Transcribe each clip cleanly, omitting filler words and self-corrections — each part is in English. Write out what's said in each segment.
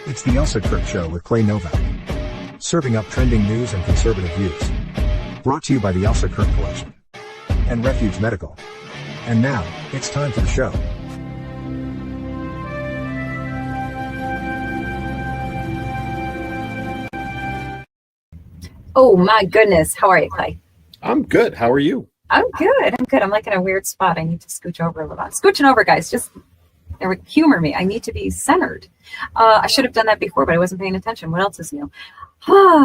It's the Elsa Kirk Show with Clay Novak. Serving up trending news and conservative views. Brought to you by the Elsa Kirk Collection and Refuge Medical. And now, it's time for the show. Oh my goodness. How are you, Clay? I'm good. How are you? I'm good. I'm like in a weird spot. I need to scooch over a little bit. Scooching over, guys. Just humor me. I need to be centered. I should have done that before, but I wasn't paying attention. What else is new?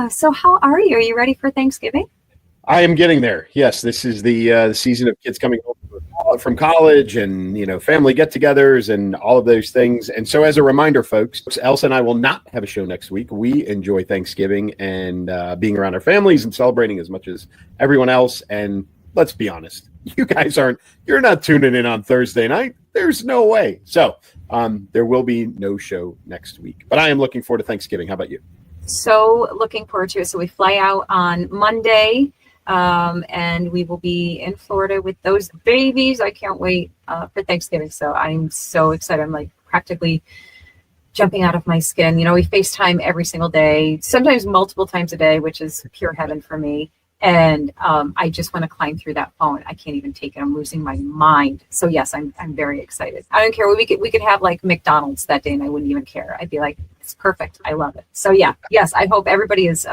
So how are you? Are you ready for Thanksgiving? I am getting there. Yes, this is the season of kids coming home from college and, family get-togethers and all of those things. And so as a reminder, folks, Elsa and I will not have a show next week. We enjoy Thanksgiving and being around our families and celebrating as much as everyone else. And let's be honest, you're not tuning in on Thursday night. There's no way. So there will be no show next week. But I am looking forward to Thanksgiving. How about you? So looking forward to it. So we fly out on Monday. And we will be in Florida with those babies. I can't wait for Thanksgiving. So I'm so excited. I'm like practically jumping out of my skin. We FaceTime every single day, sometimes multiple times a day, which is pure heaven for me. And I just want to climb through that phone. I can't even take it. I'm losing my mind. So yes, I'm very excited. I don't care. We could have like McDonald's that day and I wouldn't even care. I'd be like, it's perfect. I love it. So yes, I hope everybody is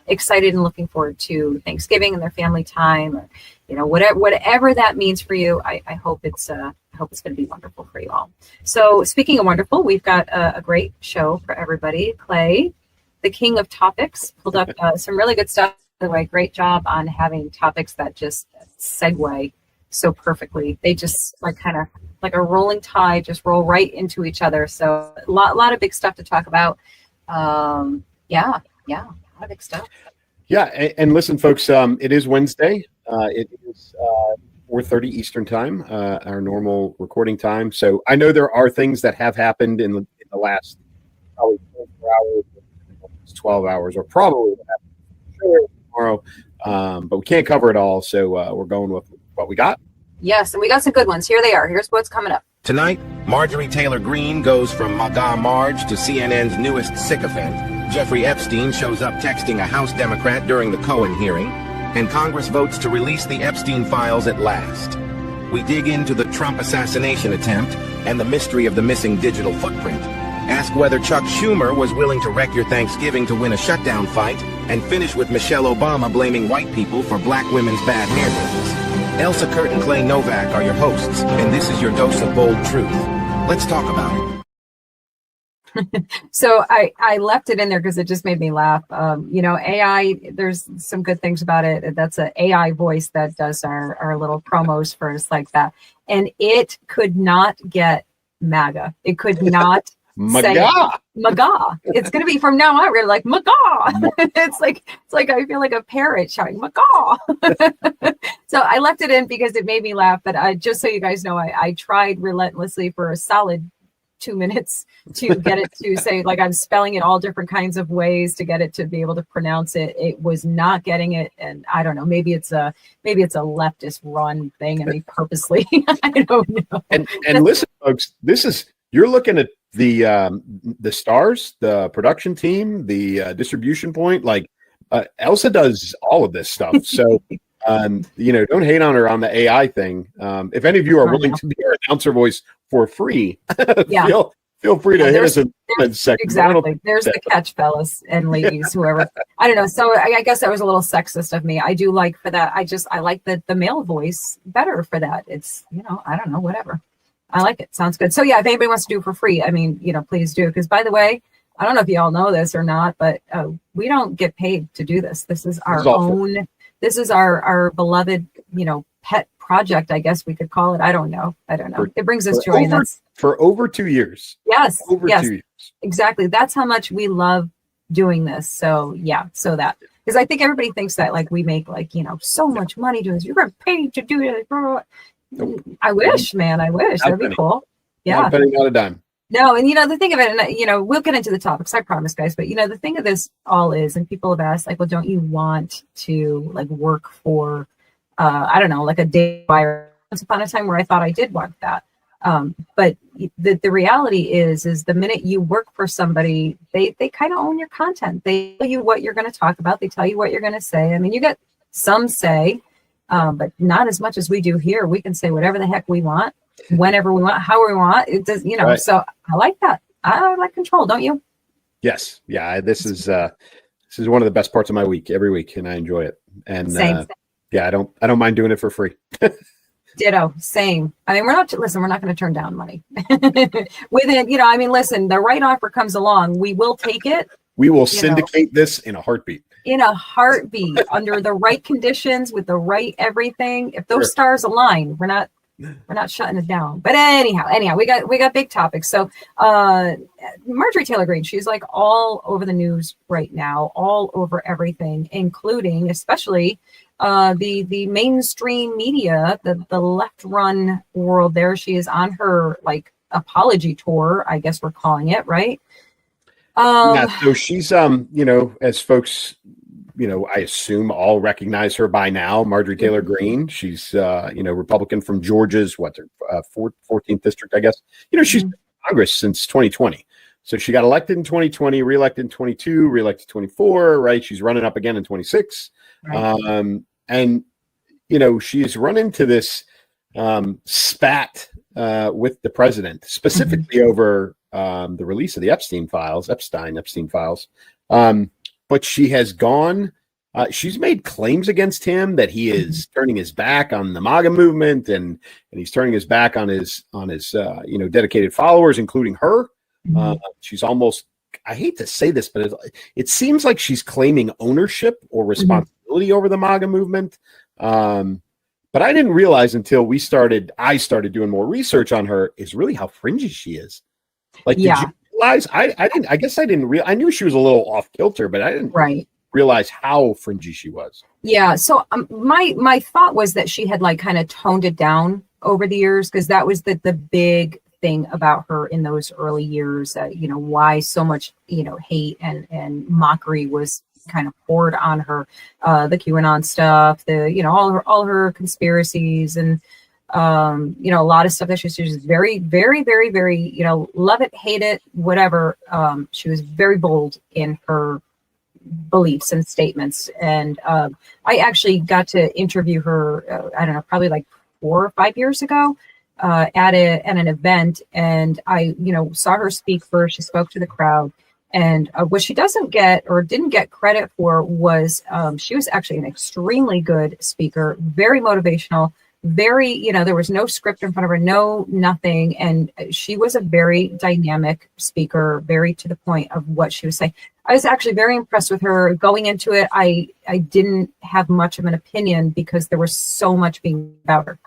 excited and looking forward to Thanksgiving and their family time, or whatever that means for you. I hope it's going to be wonderful for you all. So speaking of wonderful, we've got a great show for everybody. Clay, the king of topics, pulled up some really good stuff. By the way, great job on having topics that just segue so perfectly. They just kind of like a rolling tide, just roll right into each other. So a lot of big stuff to talk about. A lot of big stuff. Yeah, and listen, folks, it is Wednesday. It is 4:30 Eastern time, our normal recording time. So I know there are things that have happened in the last probably 24 hours, 12 hours, or probably tomorrow, but we can't cover it all, so we're going with what we got. Yes, and we got some good ones. Here they are. Here's what's coming up. Tonight, Marjorie Taylor Greene goes from MAGA Marge to CNN's newest sycophant. Jeffrey Epstein shows up texting a House Democrat during the Cohen hearing, and Congress votes to release the Epstein files at last. We dig into the Trump assassination attempt and the mystery of the missing digital footprint. Ask whether Chuck Schumer was willing to wreck your Thanksgiving to win a shutdown fight, and finish with Michelle Obama blaming white people for black women's bad hair days. Elsa Kirk and Clay Novak are your hosts, and this is your dose of bold truth. Let's talk about it. So I left it in there because it just made me laugh. AI, there's some good things about it. That's an AI voice that does our little promos for us like that. And it could not get MAGA. It could not MAGA. MAGA. It's going to be from now on. We're like MAGA. It's like I feel like a parrot shouting MAGA. So I left it in because it made me laugh. But just so you guys know, I tried relentlessly for a solid 2 minutes to get it to say, like, I'm spelling it all different kinds of ways to get it to be able to pronounce it. It was not getting it, and I don't know. Maybe it's a leftist run thing, and they purposely. I don't know. And listen, folks, you're looking at the stars, the production team, the distribution point. Like Elsa does all of this stuff. So don't hate on her on the AI thing. If any of you are willing to be our announcer voice for free, feel free to hit us in the comment section. Exactly. There's the catch, fellas and ladies, whoever. I don't know. So I guess that was a little sexist of me. I do like for that. I like the male voice better for that. It's, I don't know, whatever. I like it. Sounds good. So yeah, if anybody wants to do it for free, I mean, please do. Because by the way, I don't know if you all know this or not, but we don't get paid to do this. This is our own. This is our beloved, pet project, I guess we could call it. I don't know. It brings us joy. For over 2 years. Yes. 2 years. Exactly. That's how much we love doing this. So yeah. So that, because I think everybody thinks that like we make so much money doing this. You're paid to do it. Nope. I wish, man. I wish. That'd be cool. Yeah. Not penny, not a dime. No, and the thing of it, and we'll get into the topics, I promise, guys. But the thing of this all is, and people have asked, like, well, don't you want to work for, I don't know, like a day buyer? Once upon a time where I thought I did want that. But the reality is the minute you work for somebody, they kind of own your content. They tell you what you're going to talk about. They tell you what you're going to say. I mean, you get some say, but not as much as we do here. We can say whatever the heck we want, whenever we want, however we want. It does, Right. So I like that. I like control, don't you? Yes. Yeah. This is one of the best parts of my week every week, and I enjoy it. And Same. yeah, I don't mind doing it for free. Ditto. Same. I mean, we're not going to turn down money with it. I mean, listen, the right offer comes along. We will take it. We will syndicate this in a heartbeat. Under the right conditions with the right everything. If those stars align, we're not shutting it down. But anyhow, we got big topics. So Marjorie Taylor Greene, she's like all over the news right now, all over everything, including especially the mainstream media, the left run world there. She is on her like apology tour, I guess we're calling it, right? So she's as folks I assume all recognize her by now, Marjorie Taylor Greene. She's Republican from Georgia's 14th district, I guess. She's been in Congress since 2020. So she got elected in 2020, reelected in 22, reelected 24, right? She's running up again in 26. Right. And she's run into this spat with the president, specifically over the release of the Epstein files. But she has gone. She's made claims against him that he is turning his back on the MAGA movement, and he's turning his back on his dedicated followers, including her. She's almost. I hate to say this, but it seems like she's claiming ownership or responsibility over the MAGA movement. But I didn't realize until I started doing more research on her is really how fringy she is. Like, did you realize? I didn't. I guess I didn't realize. I knew she was a little off kilter, but I didn't realize how fringy she was. Yeah. So my thought was that she had like kind of toned it down over the years, because that was the big thing about her in those early years. Why so much hate and mockery was kind of poured on her. The QAnon stuff, all her conspiracies, and a lot of stuff that she's just very, very, very, very, love it, hate it, whatever. She was very bold in her beliefs and statements. And I actually got to interview her, I don't know, probably like 4 or 5 years ago at an event. And I, saw her speak first. She spoke to the crowd. And what she didn't get credit for was she was actually an extremely good speaker, very motivational, very, there was no script in front of her, no nothing. And she was a very dynamic speaker, very to the point of what she was saying. I was actually very impressed with her. Going into it, I didn't have much of an opinion because there was so much being about her.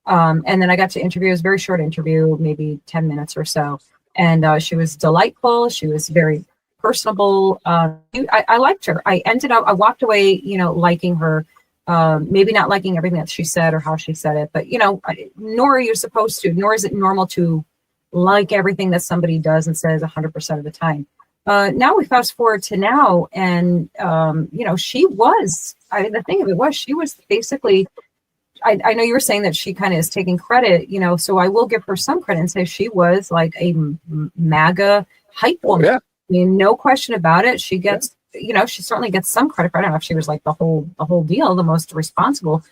And then I got to interview. It was a very short interview, maybe 10 minutes or so. And she was delightful. She was very personable. I liked her. I walked away, liking her. Maybe not liking everything that she said or how she said it, but nor are you supposed to, nor is it normal to like everything that somebody does and says 100% of the time. Now we fast forward to now, and she was. The thing of it was, she was basically. I know you were saying that she kind of is taking credit, so I will give her some credit and say she was like a MAGA hype woman. Yeah. I mean, no question about it. She gets. She certainly gets some credit for it. I don't know if she was like the whole deal, the most responsible.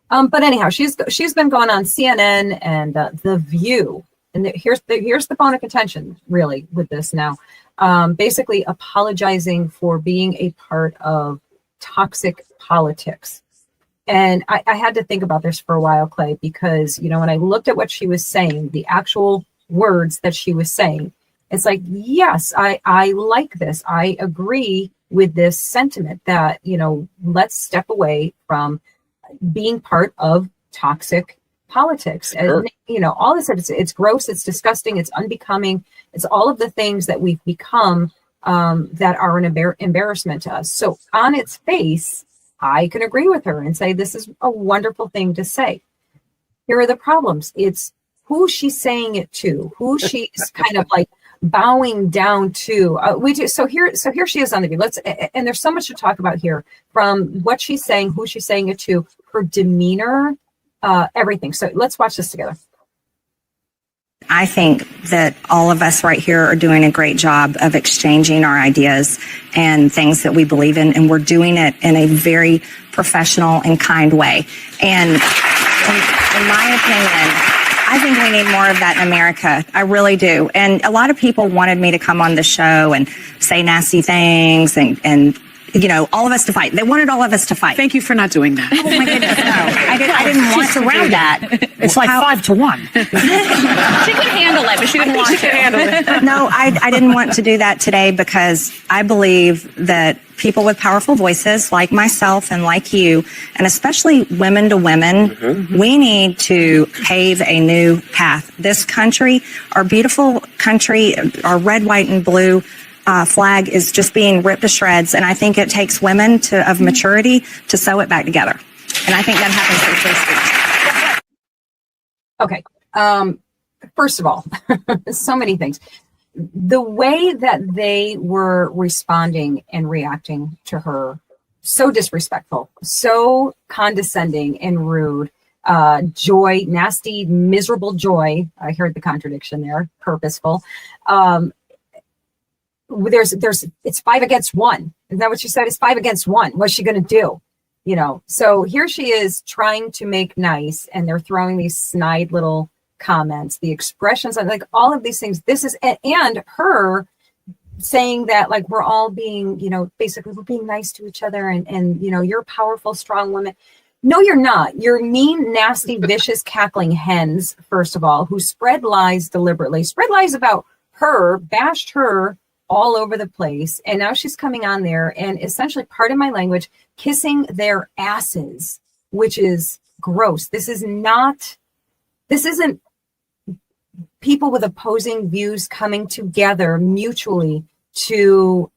But anyhow, she's been going on CNN and The View. And here's the bone of contention, really, with this now. Basically apologizing for being a part of toxic politics. And I had to think about this for a while, Clay, because, when I looked at what she was saying, the actual words that she was saying, it's like, yes, I like this. I agree with this sentiment that, let's step away from being part of toxic politics. Sure. And, all this, it's gross, it's disgusting, it's unbecoming. It's all of the things that we've become that are an embarrassment to us. So on its face, I can agree with her and say, this is a wonderful thing to say. Here are the problems. It's who she's saying it to, who she's kind of like bowing down to. So here she is on the view. And there's so much to talk about here, from what she's saying, who she's saying it to, her demeanor, everything. So let's watch this together. I think that all of us right here are doing a great job of exchanging our ideas and things that we believe in, and we're doing it in a very professional and kind way. And in my opinion, I think we need more of that in America. I really do. And a lot of people wanted me to come on the show and say nasty things and you know, all of us to fight. They wanted all of us to fight. Thank you for not doing that. Oh my goodness, no. I didn't want to do that. It's like 5-1. She could handle it, but she didn't want to. No, I didn't want to do that today because I believe that people with powerful voices like myself and like you, and especially women to women, we need to pave a new path. This country, our beautiful country, our red, white, and blue flag is just being ripped to shreds, and I think it takes women of maturity to sew it back together. And I think that happens through free speech. Okay. First of all, so many things. The way that they were responding and reacting to her, so disrespectful, so condescending and rude. Joy, nasty, miserable Joy. I heard the contradiction there. Purposeful. It's 5 against 1. Isn't that what she said? It's 5 against 1. What's she going to do? You know, so here she is trying to make nice, and they're throwing these snide little comments, the expressions, like all of these things. This is, and her saying that, like, we're all being, you know, basically we're being nice to each other, and you know, you're a powerful, strong woman. No, you're not. You're mean, nasty, vicious, cackling hens, first of all, who spread lies deliberately, spread lies about her, bashed her all over the place. And now she's coming on there and essentially, pardon my language, kissing their asses, which is gross. This isn't people with opposing views coming together mutually to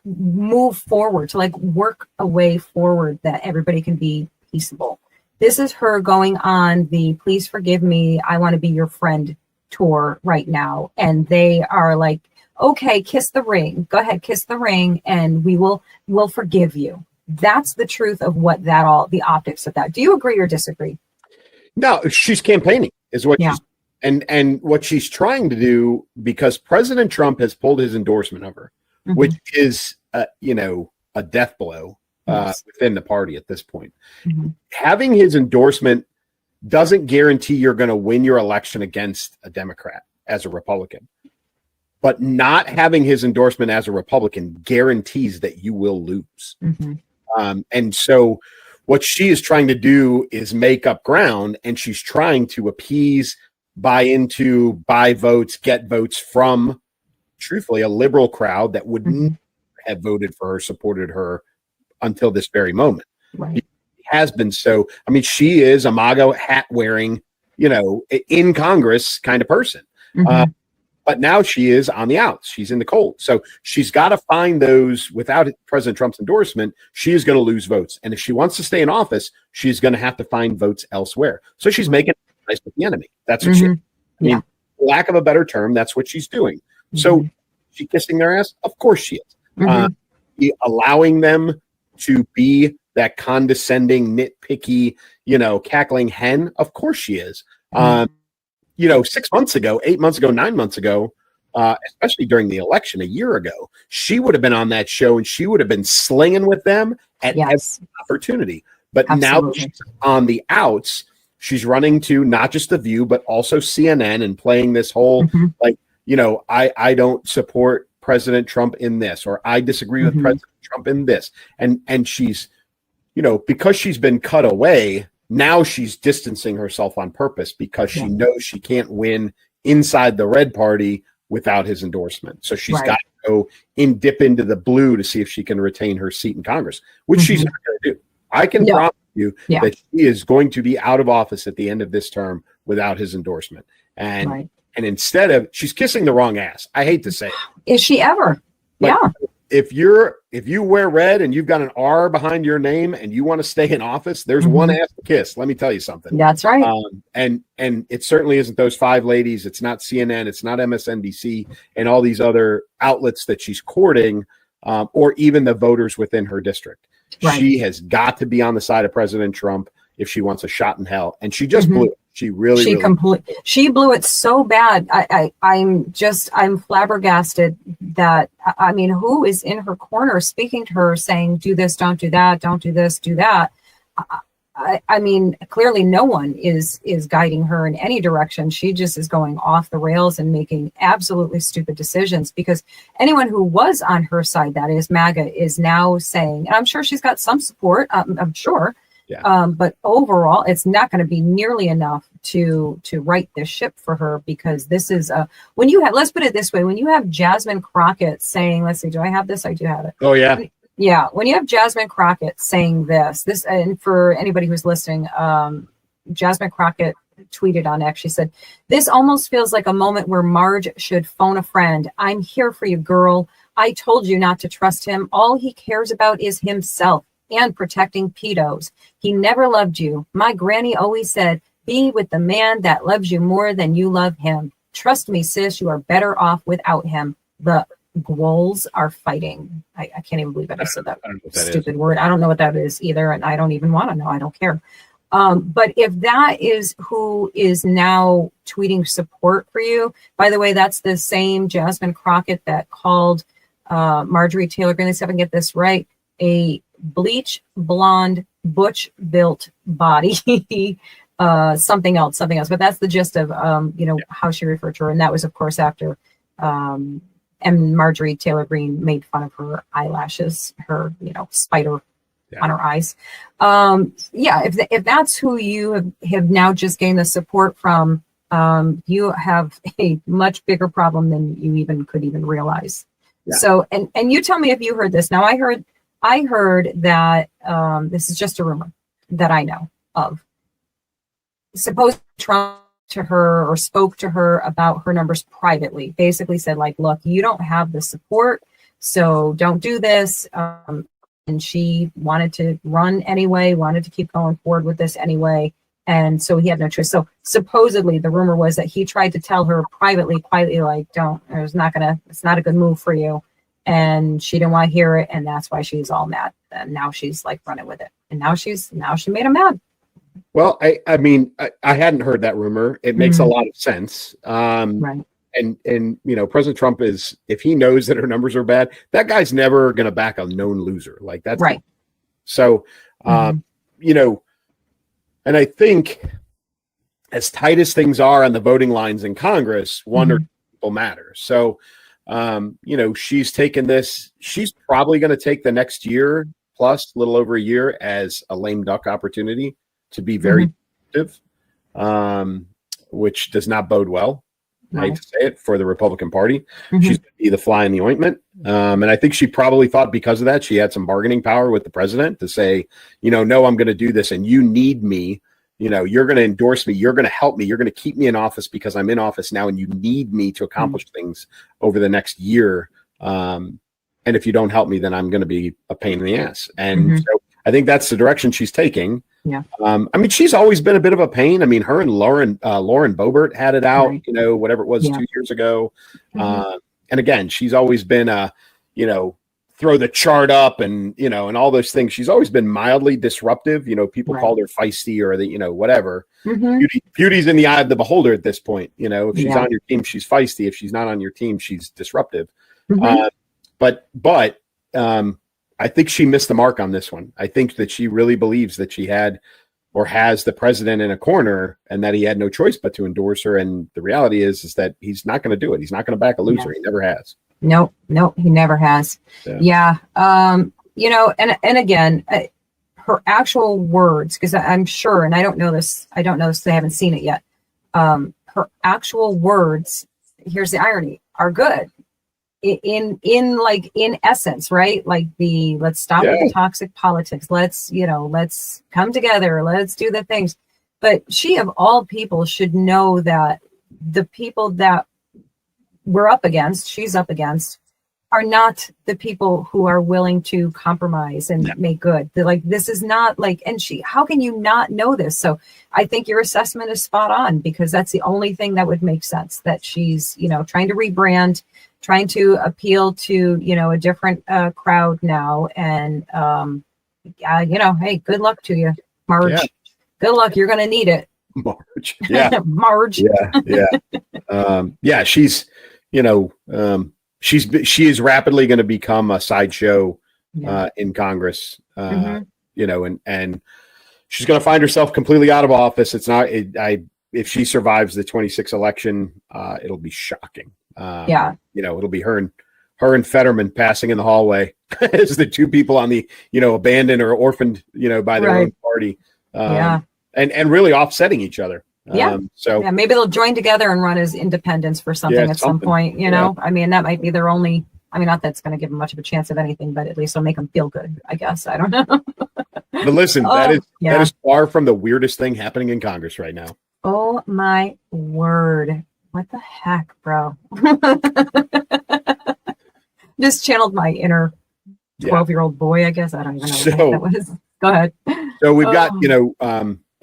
move forward, to like work a way forward that everybody can be peaceable. This is her going on the please forgive me, I want to be your friend tour right now. And they are like, okay, kiss the ring. Go ahead, kiss the ring, and we'll forgive you. That's the truth of what the optics of that. Do you agree or disagree? No, she's campaigning is what she's, and what she's trying to do, because President Trump has pulled his endorsement of her, which is you know, a death blow within the party at this point. Having his endorsement doesn't guarantee you're going to win your election against a Democrat as a Republican. But not having his endorsement as a Republican guarantees that you will lose. And so what she is trying to do is make up ground, and she's trying to appease, buy votes, get votes from, truthfully, a liberal crowd that wouldn't have voted for her, supported her until this very moment. It has been so. I mean, she is a MAGA hat wearing, you know, in Congress kind of person. But now she is on the outs. She's in the cold. So she's got to find those. Without President Trump's endorsement, she is going to lose votes. And if she wants to stay in office, she's going to have to find votes elsewhere. So she's making it nice with the enemy. That's what I mean, lack of a better term, that's what she's doing. So she kissing their ass? Of course she is. Allowing them to be that condescending, nitpicky, you know, cackling hen? Of course she is. You know, 6 months ago, 8 months ago, 9 months ago, especially during the election a year ago, she would have been on that show and she would have been slinging with them at every opportunity. But now she's on the outs. She's running to not just The View, but also CNN and playing this whole, like, you know, I don't support President Trump in this, or I disagree with President Trump in this. And she's, you know, because she's been cut away, now she's distancing herself on purpose because she knows she can't win inside the red party without his endorsement. So she's got to go dip into the blue to see if she can retain her seat in Congress, which she's not going to do. I can promise you that she is going to be out of office at the end of this term without his endorsement. And instead of, she's kissing the wrong ass. I hate to say it. Is she ever? But if you wear red and you've got an R behind your name and you want to stay in office, there's one ass to kiss. Let me tell you something. That's right. And it certainly isn't those 5 ladies. It's not CNN. It's not MSNBC and all these other outlets that she's courting, or even the voters within her district. She has got to be on the side of President Trump if she wants a shot in hell. And she just blew it. She really, she blew it so bad. I'm flabbergasted that, I mean, who is in her corner speaking to her saying, do this, don't do that, don't do this, do that. I mean, clearly no one is guiding her in any direction. She just is going off the rails and making absolutely stupid decisions, because anyone who was on her side, that is MAGA, is now saying, and I'm sure she's got some support, I'm sure, but overall, it's not going to be nearly enough to right this ship for her, because this is when you have, let's put it this way, when you have Jasmine Crockett saying, let's see, do I have this? I do have it. Oh, yeah. Yeah, when you have Jasmine Crockett saying this, and for anybody who's listening, Jasmine Crockett tweeted on X, she said, "This almost feels like a moment where Marge should phone a friend. I'm here for you, girl. I told you not to trust him. All he cares about is himself and protecting pedos. He never loved you. My granny always said, be with the man that loves you more than you love him. Trust me, sis, you are better off without him. The Gwolls are fighting." I can't even believe I said that stupid word. I don't know what that is either, and I don't even want to know. I don't care. But if that is who is now tweeting support for you, by the way, that's the same Jasmine Crockett that called Marjorie Taylor Greene, let's see if I can get this right, a bleach blonde, butch built body, something else. But that's the gist of how she referred to her, and that was, of course, after and Marjorie Taylor Greene made fun of her eyelashes, her, spider on her eyes. If that's who you have now just gained the support from, you have a much bigger problem than you could even realize. Yeah. So, and you tell me if you heard this. Now, I heard that this is just a rumor that I know of. Suppose Trump to her or spoke to her about her numbers privately, basically said, like, look, you don't have the support, so don't do this. And she wanted to run anyway, wanted to keep going forward with this anyway. And so he had no choice. So supposedly the rumor was that he tried to tell her privately, quietly, like, it's not a good move for you. And she didn't want to hear it. And that's why she's all mad. And now she's like running with it. And now she made him mad. Well, I mean, I hadn't heard that rumor. It makes a lot of sense. Right. And President Trump is, if he knows that her numbers are bad, that guy's never going to back a known loser. Like, that's right. So, and I think as tight as things are on the voting lines in Congress, one or two people matter. So, she's taken this. She's probably going to take the next year plus, a little over a year, as a lame duck opportunity to be very effective, which does not bode well. I hate to say it, for the Republican Party. She's going to be the fly in the ointment. And I think she probably thought because of that, she had some bargaining power with the president to say, no, I'm going to do this and you need me. You're going to endorse me. You're going to help me. You're going to keep me in office because I'm in office now and you need me to accomplish things over the next year. And if you don't help me, then I'm going to be a pain in the ass. And so I think that's the direction she's taking. Yeah. I mean, she's always been a bit of a pain. I mean, her and Lauren Boebert had it out, whatever it was 2 years ago. And again, she's always been throw the chart up and, and all those things. She's always been mildly disruptive. People called her feisty or whatever. Beauty's in the eye of the beholder at this point. If she's on your team, she's feisty. If she's not on your team, she's disruptive. But I think she missed the mark on this one. I think that she really believes that she had or has the president in a corner and that he had no choice but to endorse her. And the reality is that he's not going to do it. He's not going to back a loser. He never has. No, he never has. Yeah. And again, her actual words, because I'm sure, and I don't know this, I haven't seen it yet. Her actual words, here's the irony, are good. In essence, right? Like let's stop with the toxic politics. Let's come together. Let's do the things. But she, of all people, should know that the people that she's up against, are not the people who are willing to compromise and make good. They're like, this is not like, and how can you not know this? So I think your assessment is spot on, because that's the only thing that would make sense, that she's, trying to rebrand, trying to appeal to, a different crowd now. And, hey, good luck to you, Marge. Yeah. Good luck. You're going to need it. Marge. Yeah. Marge. Yeah. She's, she is rapidly going to become a sideshow in Congress. And she's going to find herself completely out of office. It's not. If she survives the 26 election, it'll be shocking. It'll be her and Fetterman passing in the hallway as the two people on the abandoned or orphaned by their own party. And really offsetting each other. Maybe they'll join together and run as independents for something at some point. I mean, that might be their only. I mean, not that's going to give them much of a chance of anything, but at least it'll make them feel good, I guess. I don't know. But listen, that is far from the weirdest thing happening in Congress right now. Oh my word. What the heck, bro? Just channeled my inner 12-year-old boy, I guess. I don't even know what that was. Go ahead. So we've got,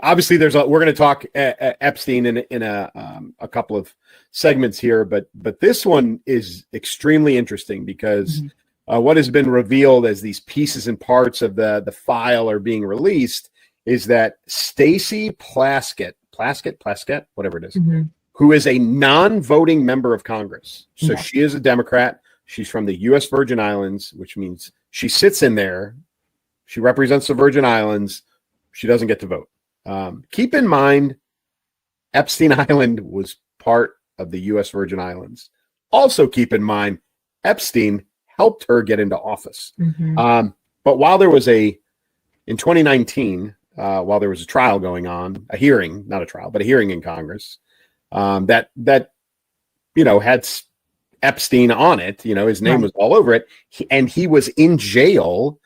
obviously we're going to talk Epstein in a couple of segments here, but this one is extremely interesting because what has been revealed as these pieces and parts of the file are being released is that Stacey Plaskett, whatever it is, who is a non-voting member of Congress. So she is a Democrat. She's from the U.S. Virgin Islands, which means she sits in there. She represents the Virgin Islands. She doesn't get to vote. Keep in mind, Epstein Island was part of the U.S. Virgin Islands. Also keep in mind, Epstein helped her get into office. But while there was in 2019, while there was a trial going on, a hearing, not a trial, but a hearing in Congress, that had Epstein on it, his name was all over it, and he was in jail.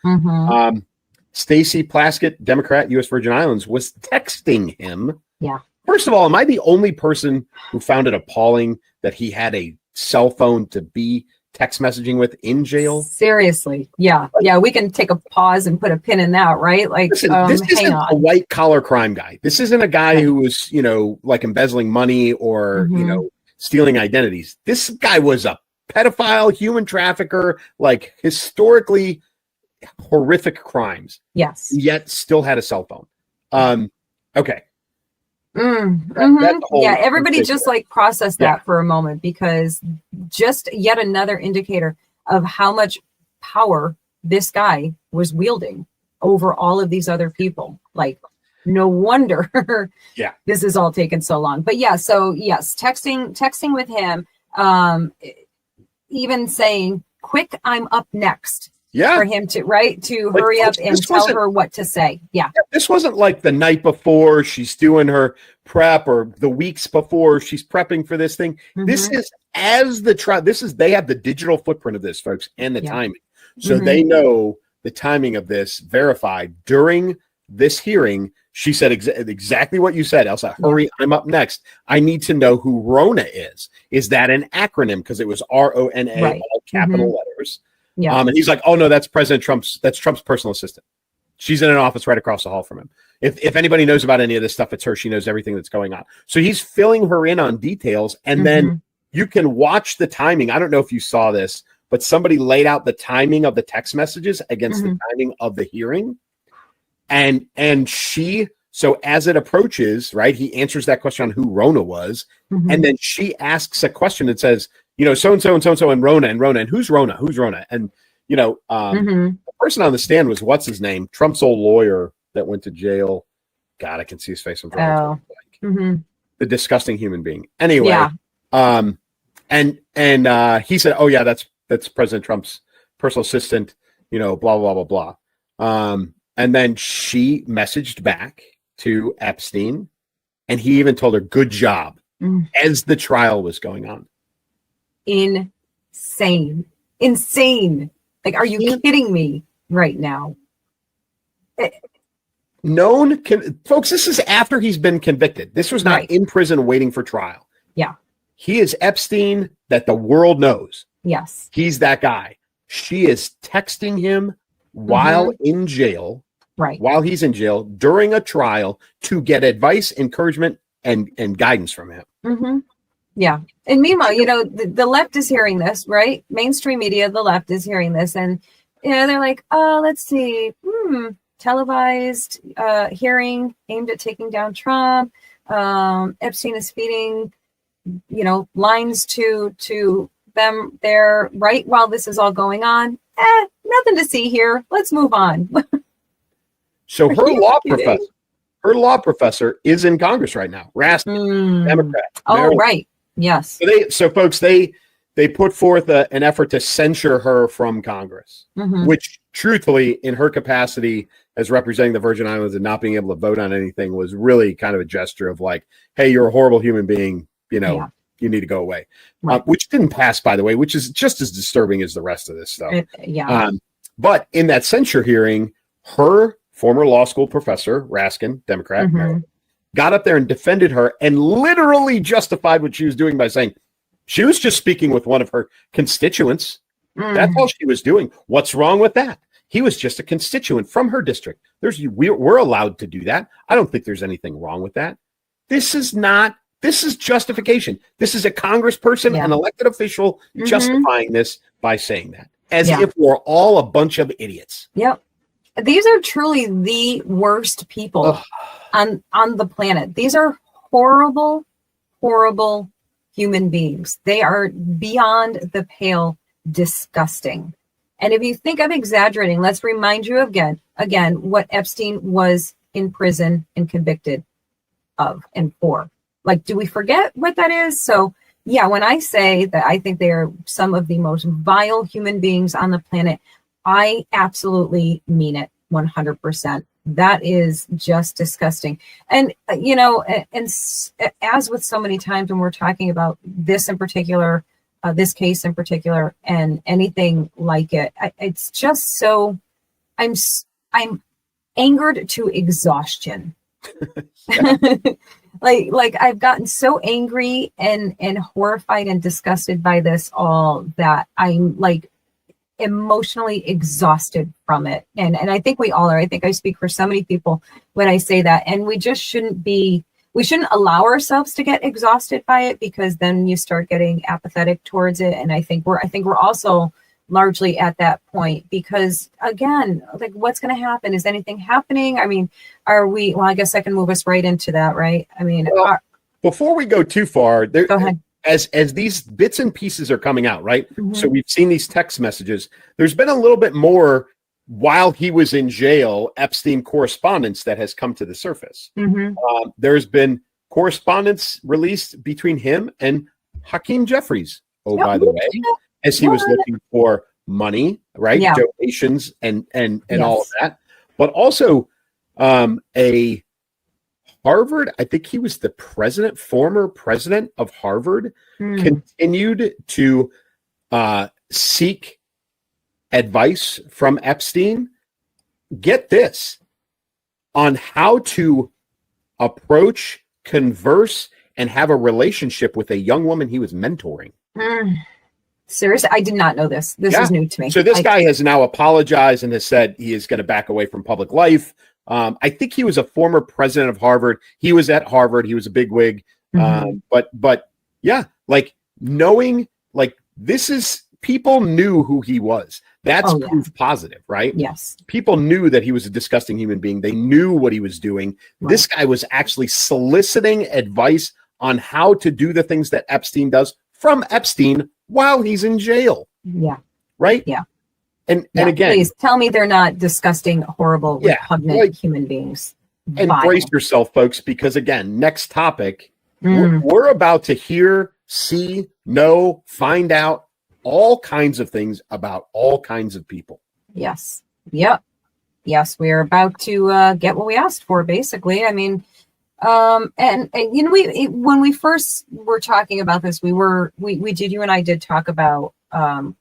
Stacey Plaskett, Democrat, U.S. Virgin Islands, was texting him. Yeah. First of all, am I the only person who found it appalling that he had a cell phone to be text messaging with in jail? Seriously. Yeah. Yeah. We can take a pause and put a pin in that, right? Like, listen, this isn't a white collar crime guy. This isn't a guy who was, like embezzling money or, stealing identities. This guy was a pedophile, human trafficker, like historically horrific crimes. Yes. Yet still had a cell phone. Okay. Everybody just like process that for a moment, because just yet another indicator of how much power this guy was wielding over all of these other people. Like, no wonder this is all taken so long. But so yes, texting with him, even saying, quick, I'm up next. For him to hurry up and tell her what to say. This wasn't like the night before she's doing her prep or the weeks before she's prepping for this thing. This is as the trial. They have the digital footprint of this, folks, and the timing. So they know the timing of this verified during this hearing. She said exactly what you said, Elsa. Hurry, I'm up next. I need to know who Rona is. Is that an acronym? Because it was RONA, all capital letters. And he's like, oh no, that's Trump's personal assistant. She's in an office right across the hall from him. If anybody knows about any of this stuff, it's her. She knows everything that's going on. So he's filling her in on details. And then you can watch the timing. I don't know if you saw this, but somebody laid out the timing of the text messages against the timing of the hearing. And she, so as it approaches, right, he answers that question on who Rona was. And then she asks a question that says, so-and-so and so-and-so and Rona, and who's Rona? Who's Rona? And, the person on the stand was, what's his name? Trump's old lawyer that went to jail. God, I can see his face in front of me. The disgusting human being. Anyway, and he said, oh yeah, that's President Trump's personal assistant, blah, blah, blah, blah, blah. And then she messaged back to Epstein, and he even told her, good job, as the trial was going on. Insane. Like, are you kidding me right now? Folks, this is after he's been convicted. This was not in prison waiting for trial. Yeah. He is Epstein that the world knows. Yes. He's that guy. She is texting him while in jail, while he's in jail, during a trial, to get advice, encouragement, and guidance from him. Yeah. And meanwhile, the left is hearing this, right? Mainstream media, the left is hearing this. And, they're like, oh, let's see. Televised hearing aimed at taking down Trump. Epstein is feeding, lines to them there right while this is all going on. Nothing to see here. Let's move on. So Are her you kidding? law professor is in Congress right now. Raskin, Democrat. Oh, Maryland. right. Yes. So folks, they put forth an effort to censure her from Congress, which truthfully, in her capacity as representing the Virgin Islands and not being able to vote on anything, was really kind of a gesture of like, hey, you're a horrible human being. You need to go away, Right. which didn't pass, by the way, which is just as disturbing as the rest of this stuff. Yeah. But in that censure hearing, her former law school professor, Raskin, Democrat, Maryland, got up there and defended her and literally justified what she was doing by saying she was just speaking with one of her constituents. That's all she was doing. What's wrong with that? He was just a constituent from her district. We're allowed to do that. I don't think there's anything wrong with that. This is justification. This is a congressperson, an elected official justifying this by saying that, as if we're all a bunch of idiots. Yep. These are truly the worst people on the planet. These are horrible, horrible human beings. They are beyond the pale disgusting. And if you think I'm exaggerating, let's remind you again, what Epstein was in prison and convicted of and for. Like, do we forget what that is? So, yeah, when I say that I think they are some of the most vile human beings on the planet, I absolutely mean it 100%. That is just disgusting. And, and as with so many times when we're talking about this in particular, this case in particular, and anything like it, it's just so, I'm angered to exhaustion. like I've gotten so angry and horrified and disgusted by this all that I'm like emotionally exhausted from it. And I think we all are. I think I speak for so many people when I say that. And we just shouldn't allow ourselves to get exhausted by it, because then you start getting apathetic towards it. And I think we're also largely at that point, because again, like, what's going to happen? Is anything happening? I mean, are we, well, I guess I can move us right into that, right? I mean, before we go too far, go ahead. As these bits and pieces are coming out, right? So we've seen these text messages. There's been a little bit more while he was in jail, Epstein correspondence that has come to the surface. There's been correspondence released between him and Hakeem Jeffries. Oh, by the way, as he was looking for money, right? Yeah. Donations and all of that. But also a Harvard, I think he was the former president of Harvard, continued to seek advice from Epstein. Get this, on how to approach, converse, and have a relationship with a young woman he was mentoring. Seriously, I did not know this. This is new to me. So this guy has now apologized and has said he is going to back away from public life. I think he was a former president of Harvard. He was at Harvard. He was a bigwig. But yeah, like knowing, like, this is, people knew who he was. That's proof positive, right? Yes. People knew that he was a disgusting human being. They knew what he was doing. Right. This guy was actually soliciting advice on how to do the things that Epstein does from Epstein while he's in jail. Yeah. Right? Yeah. And again, please tell me they're not disgusting, horrible, repugnant human beings. Embrace yourself, folks, because again, next topic, we're about to hear, see, know, find out all kinds of things about all kinds of people. Yes. Yep. Yes, we're about to get what we asked for, basically. I mean, and you know, when we first were talking about this, you and I did talk about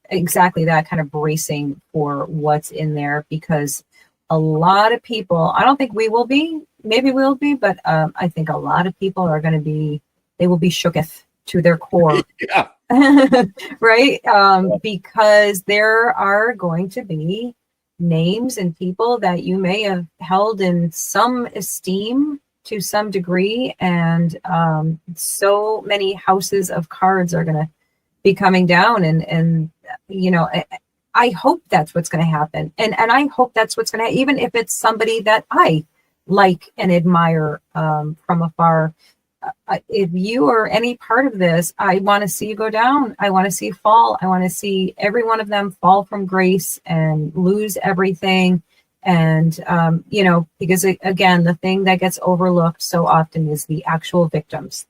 exactly that, kind of bracing for what's in there, because a lot of people, I don't think we will be, maybe we'll be, but I think a lot of people are going to be, they will be shooketh to their core. Yeah. Right? Because there are going to be names and people that you may have held in some esteem to some degree, and so many houses of cards are going to be coming down, and you know, I hope that's what's going to happen, and I hope that's what's going to, even if it's somebody that I like and admire from afar. if you are any part of this, I want to see you go down. I want to see you fall. I want to see every one of them fall from grace and lose everything. And, because again, the thing that gets overlooked so often is the actual victims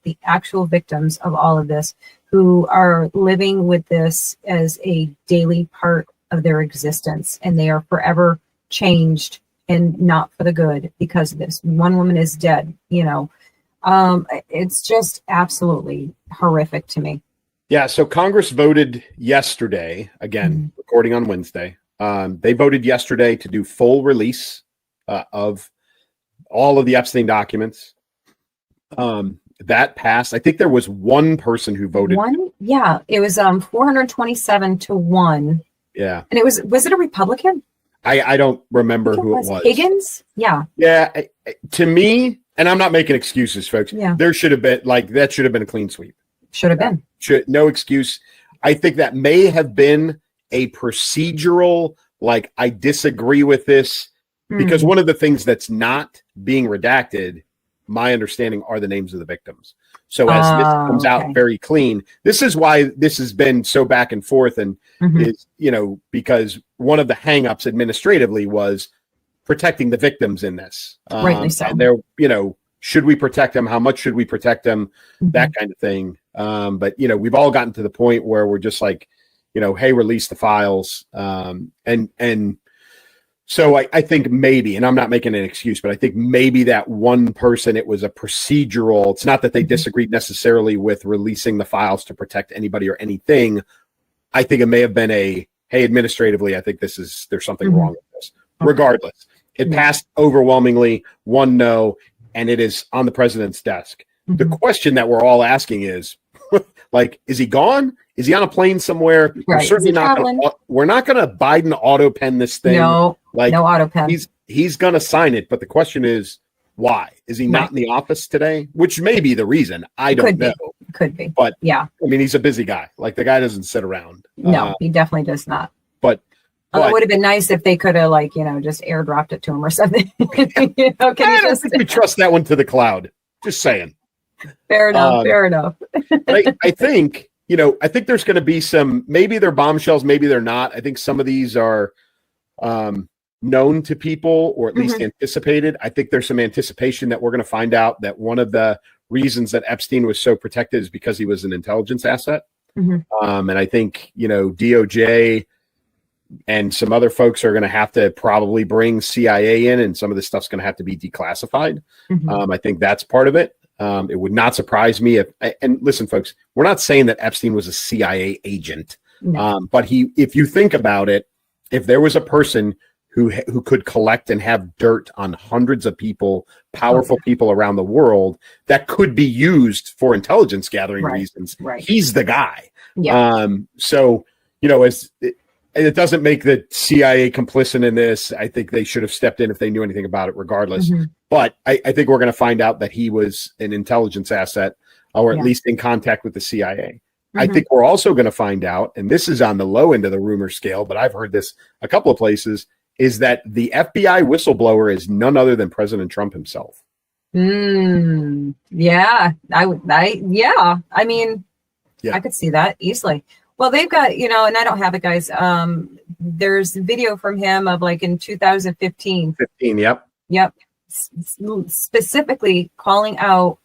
of all of this, who are living with this as a daily part of their existence. And they are forever changed and not for the good because of this. One woman is dead, it's just absolutely horrific to me. Yeah. So Congress voted yesterday, again, recording on Wednesday. They voted yesterday to do full release of all of the Epstein documents. That passed. I think there was one person who voted. One? Yeah. It was 427-1. Yeah. And was it a Republican? I don't remember who it was. Higgins? Yeah. Yeah. To me, and I'm not making excuses, folks. Yeah. There should have been that should have been a clean sweep. Should have been. No excuse. I think that may have been a procedural, I disagree with this, because one of the things that's not being redacted, my understanding, are the names of the victims. So as this comes out very clean, this is why this has been so back and forth, and is, because one of the hangups administratively was protecting the victims in this. Rightly so. And they're, should we protect them? How much should we protect them? That kind of thing. But, we've all gotten to the point where we're just like, hey, release the files. And so I think maybe, and I'm not making an excuse, but I think maybe that one person, it was a procedural. It's not that they disagreed necessarily with releasing the files to protect anybody or anything. I think it may have been hey, administratively, I think there's something wrong with this. Regardless, it passed overwhelmingly, 1 no, and it is on the president's desk. The question that we're all asking is, is he gone? Is he on a plane somewhere? Right. We're certainly we're not going to Biden auto pen this thing. No, no auto pen. He's going to sign it. But the question is, why? Is he not in the office today? Which may be the reason. I don't know. Could be. But yeah, I mean, he's a busy guy. The guy doesn't sit around. No, he definitely does not. But it would have been nice if they could have just airdropped it to him or something. I don't think we trust that one to the cloud. Just saying. Fair enough. Fair enough. I think, I think there's going to be some, maybe they're bombshells, maybe they're not. I think some of these are known to people, or at least anticipated. I think there's some anticipation that we're going to find out that one of the reasons that Epstein was so protected is because he was an intelligence asset. And I think, DOJ and some other folks are going to have to probably bring CIA in, and some of this stuff's going to have to be declassified. I think that's part of it. It would not surprise me and listen, folks, we're not saying that Epstein was a CIA agent, but if you think about it, if there was a person who could collect and have dirt on hundreds of people, powerful people around the world, that could be used for intelligence gathering reasons, he's the guy. So, it doesn't make the CIA complicit in this. I think they should have stepped in if they knew anything about it, regardless. But I think we're going to find out that he was an intelligence asset, or at least in contact with the CIA. I think we're also going to find out, and this is on the low end of the rumor scale, but I've heard this a couple of places, is that the FBI whistleblower is none other than President Trump himself. Yeah. I mean, I could see that easily. Well, they've got, and I don't have it, guys. There's video from him of in 2015. Yep. Specifically calling out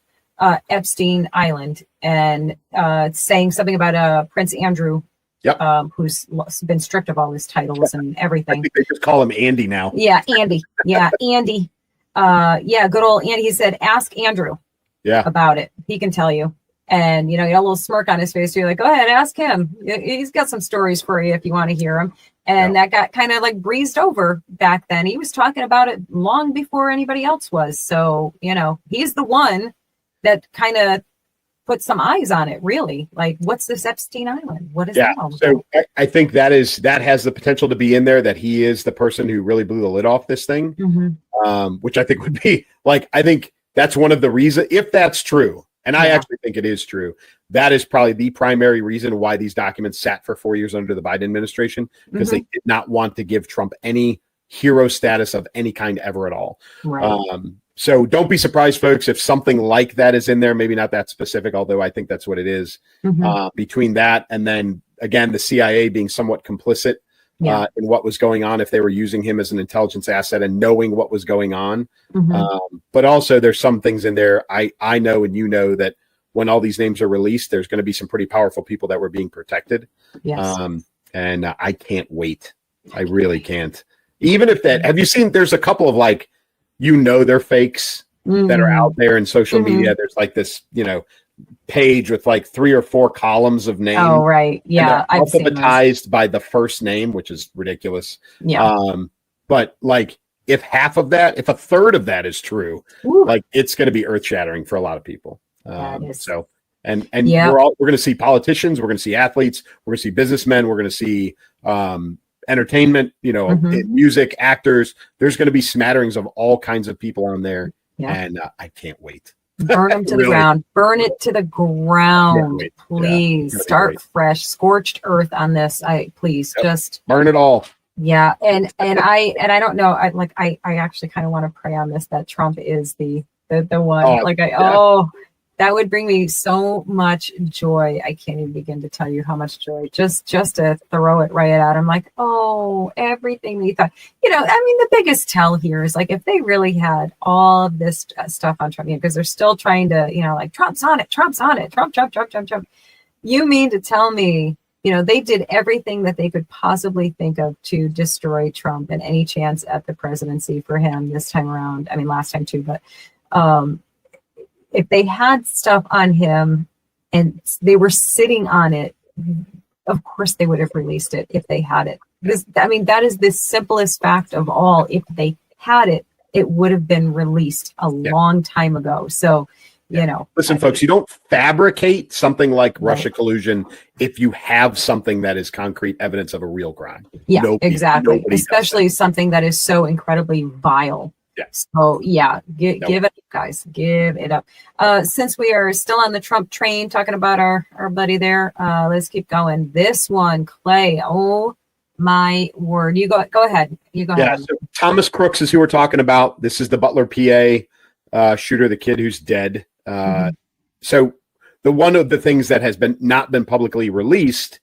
Epstein Island and saying something about Prince Andrew, who's been stripped of all his titles and everything. I think they just call him Andy now. Yeah, Andy. Yeah, Andy. Good old Andy. He said, ask Andrew about it. He can tell you. And, he had a little smirk on his face. So you're like, go ahead, ask him. He's got some stories for you if you want to hear them. And that got kind of breezed over back then. He was talking about it long before anybody else was. So, he's the one that kind of put some eyes on it, really. What's this Epstein Island? What is that all about? So I think that has the potential to be in there, that he is the person who really blew the lid off this thing, which I think would be I think that's one of the reasons, if that's true. And I actually think it is true. That is probably the primary reason why these documents sat for 4 years under the Biden administration, because they did not want to give Trump any hero status of any kind ever at all. So don't be surprised, folks, if something like that is in there. Maybe not that specific, although I think that's what it is. Between that and then, again, the CIA being somewhat complicit in what was going on, if they were using him as an intelligence asset and knowing what was going on. But also there's some things in there I know, and you know, that when all these names are released, there's going to be some pretty powerful people that were being protected. And I can't wait. I really can't. Even if that, have you seen, there's a couple of like, they're fakes that are out there in social media. There's like this, page with like 3 or 4 columns of names. Oh, right. Yeah. I've alphabetized by the first name, which is ridiculous. But like, if half of that, if a third of that is true, like it's going to be earth shattering for a lot of people. So, and we're going to see politicians, we're going to see athletes, we're going to see businessmen, we're going to see, entertainment, music, actors. There's going to be smatterings of all kinds of people on there. And I can't wait. Burn them to the ground. Burn it to the ground, please. Start fresh, scorched earth on this. Just burn it all. Yeah, and I don't know. I actually kind of want to pray on this that Trump is the one. That would bring me so much joy. I can't even begin to tell you how much joy. Just to throw it right at him, like, everything they thought. The biggest tell here is like if they really had all of this stuff on Trump, because they're still trying to, like Trump's on it, Trump. You mean to tell me, they did everything that they could possibly think of to destroy Trump and any chance at the presidency for him this time around. I mean, last time too, but if they had stuff on him and they were sitting on it, of course they would have released it if they had it. That is the simplest fact of all. If they had it, it would have been released a long time ago. So, Listen, folks, you don't fabricate something like Russia collusion if you have something that is concrete evidence of a real crime. Yeah, exactly. Especially something that is so incredibly vile. So give it up, guys. Give it up. Since we are still on the Trump train talking about our buddy there, let's keep going. This one, Clay. Oh my word. You go ahead. Yeah, so Thomas Crooks is who we're talking about. This is the Butler, PA shooter, the kid who's dead. So one of the things that has not been publicly released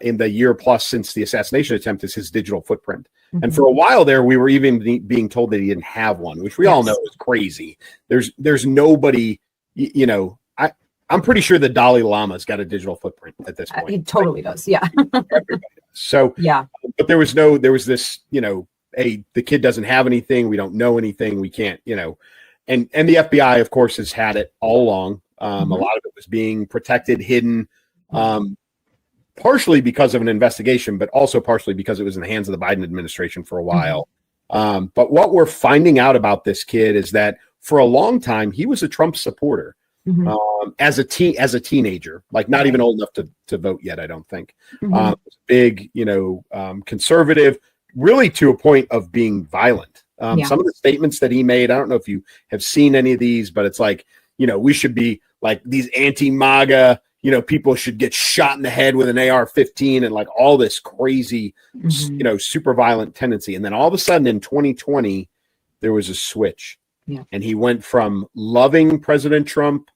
in the year plus since the assassination attempt is his digital footprint. And for a while there, we were even being told that he didn't have one, which we all know is crazy. There's nobody, I'm pretty sure the Dalai Lama's got a digital footprint at this point. He totally does. Yeah. So, but there was this, the kid doesn't have anything. We don't know anything. We can't, and the FBI, of course, has had it all along. A lot of it was being protected, hidden, partially because of an investigation, but also partially because it was in the hands of the Biden administration for a while. But what we're finding out about this kid is that for a long time, he was a Trump supporter as a teenager, like not even old enough to vote yet, I don't think. Big, conservative, really to a point of being violent. Some of the statements that he made, I don't know if you have seen any of these, but it's like, we should be like these anti-MAGA, people should get shot in the head with an AR-15 and like all this crazy, super violent tendency. And then all of a sudden in 2020, there was a switch. And he went from loving President Trump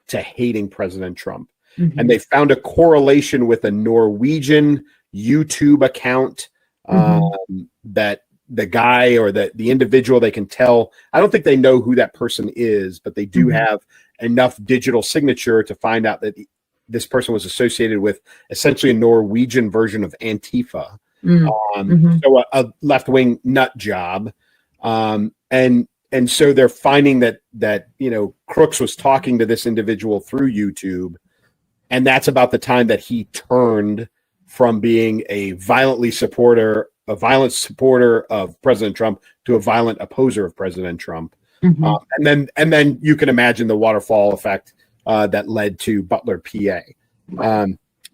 to hating President Trump. And they found a correlation with a Norwegian YouTube account that the guy or the individual, they can tell. I don't think they know who that person is, but they do have enough digital signature to find out that this person was associated with essentially a Norwegian version of Antifa. So a left-wing nut job. And so they're finding that Crooks was talking to this individual through YouTube. And that's about the time that he turned from being a violent supporter of President Trump to a violent opposer of President Trump. And then you can imagine the waterfall effect that led to Butler, PA.